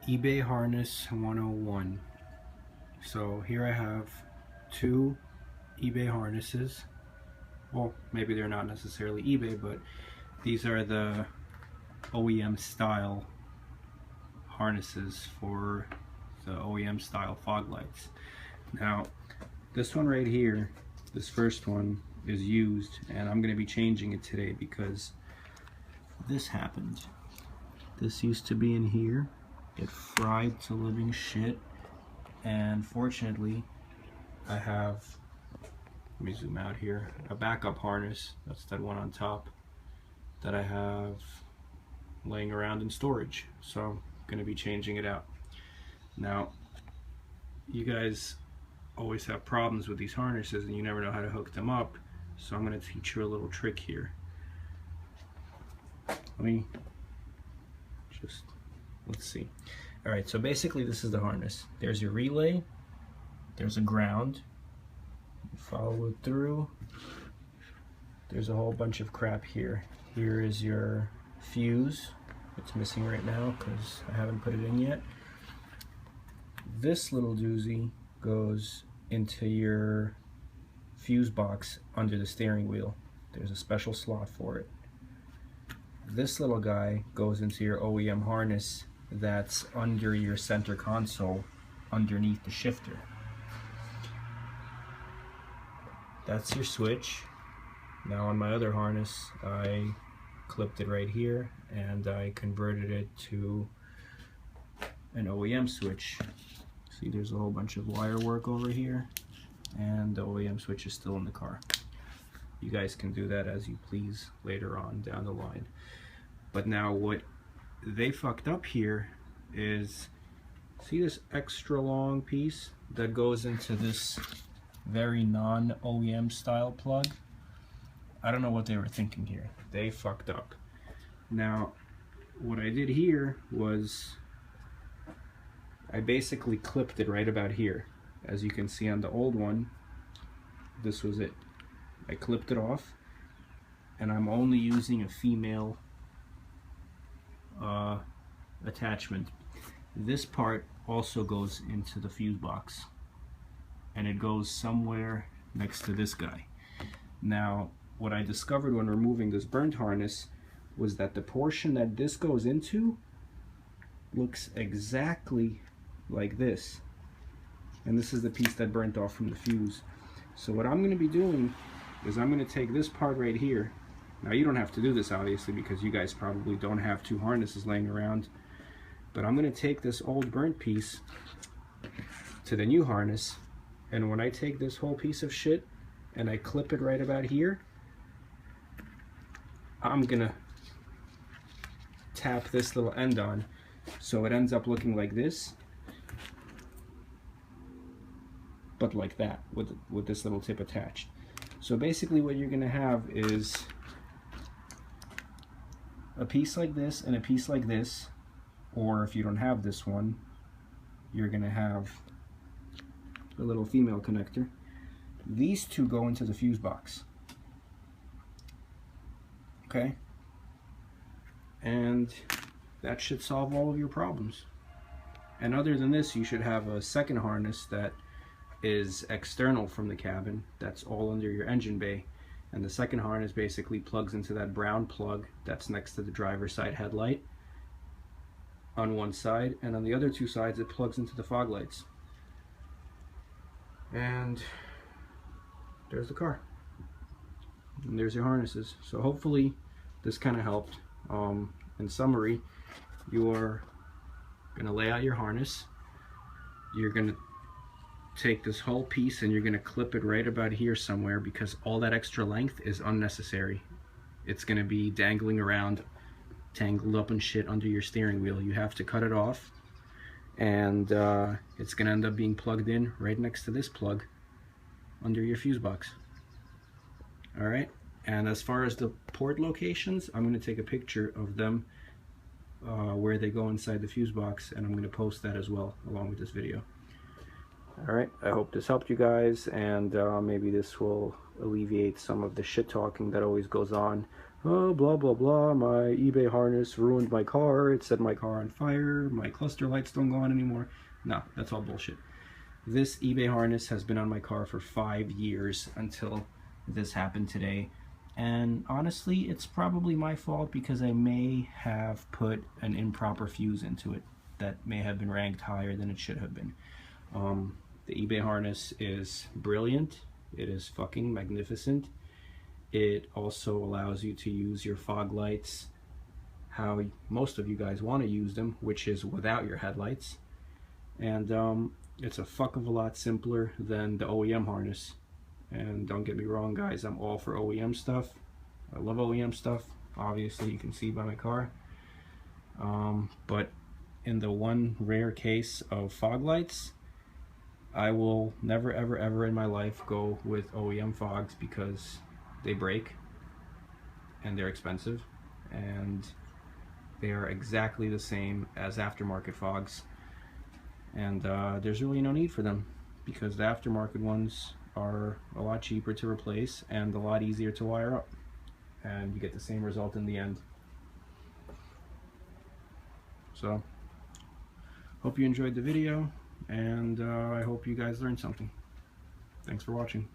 eBay harness 101. So here I have two eBay harnesses. Well, maybe they're not necessarily eBay, but these are the OEM style harnesses for the OEM style fog lights. Now this one right here, this first one, is used, and I'm going to be changing it today because this happened. This used to be in here, it fried to living shit, and fortunately I have, let me zoom out here, a backup harness, that's that one on top, that I have laying around in storage. So I'm going to be changing it out. Now you guys always have problems with these harnesses and you never know how to hook them up, so I'm going to teach you a little trick here. Let's see. Alright, so basically this is the harness. There's your relay, there's a ground, you follow it through, there's a whole bunch of crap here. Here is your fuse. It's missing right now because I haven't put it in yet. This little doozy goes into your fuse box under the steering wheel. There's a special slot for it. This little guy goes into your OEM harness that's under your center console underneath the shifter. That's your switch. Now on my other harness I clipped it right here and I converted it to an OEM switch. See, there's a whole bunch of wire work over here, and the OEM switch is still in the car. You guys can do that as you please later on down the line. But now what they fucked up here is, see this extra long piece that goes into this very non-OEM style plug? I don't know what they were thinking here. They fucked up. Now what I did here was I basically clipped it right about here. As you can see on the old one, this was it. I clipped it off, and I'm only using a female attachment. This part also goes into the fuse box, and it goes somewhere next to this guy. Now what I discovered when removing this burnt harness was that the portion that this goes into looks exactly like this, and this is the piece that burnt off from the fuse. So what I'm going to be doing is I'm going to take this part right here. Now you don't have to do this obviously because you guys probably don't have two harnesses laying around, but I'm going to take this old burnt piece to the new harness, and when I take this whole piece of shit and I clip it right about here, I'm gonna tap this little end on so it ends up looking like this, but like that, with this little tip attached. So basically what you're gonna have is a piece like this and a piece like this, or if you don't have this one, you're gonna have a little female connector. These two go into the fuse box. Okay? And that should solve all of your problems. And other than this, you should have a second harness that is external from the cabin, that's all under your engine bay, and the second harness basically plugs into that brown plug that's next to the driver's side headlight on one side, and on the other two sides it plugs into the fog lights. And there's the car, and there's your harnesses. So hopefully this kind of helped. In summary, you're gonna lay out your harness, you're gonna take this whole piece and you're gonna clip it right about here somewhere, because all that extra length is unnecessary. It's gonna be dangling around, tangled up and shit under your steering wheel. You have to cut it off, and it's gonna end up being plugged in right next to this plug under your fuse box. Alright, and as far as the port locations, I'm going to take a picture of them where they go inside the fuse box, and I'm going to post that as well along with this video. Alright, I hope this helped you guys, and maybe this will alleviate some of the shit talking that always goes on oh, blah blah blah, my eBay harness ruined my car, it set my car on fire, my cluster lights don't go on anymore. No, that's all bullshit. This eBay harness has been on my car for 5 years until this happened today. And honestly, it's probably my fault because I may have put an improper fuse into it that may have been ranked higher than it should have been. The eBay harness is brilliant. It is fucking magnificent. It also allows you to use your fog lights how most of you guys want to use them, which is without your headlights. And it's a fuck of a lot simpler than the OEM harness. And don't get me wrong, guys, I'm all for OEM stuff. I love OEM stuff. Obviously, you can see by my car. But in the one rare case of fog lights, I will never ever ever in my life go with OEM fogs because they break and they're expensive, and they are exactly the same as aftermarket fogs, and there's really no need for them because the aftermarket ones are a lot cheaper to replace and a lot easier to wire up, and you get the same result in the end. So hope you enjoyed the video, and I hope you guys learned something. Thanks for watching.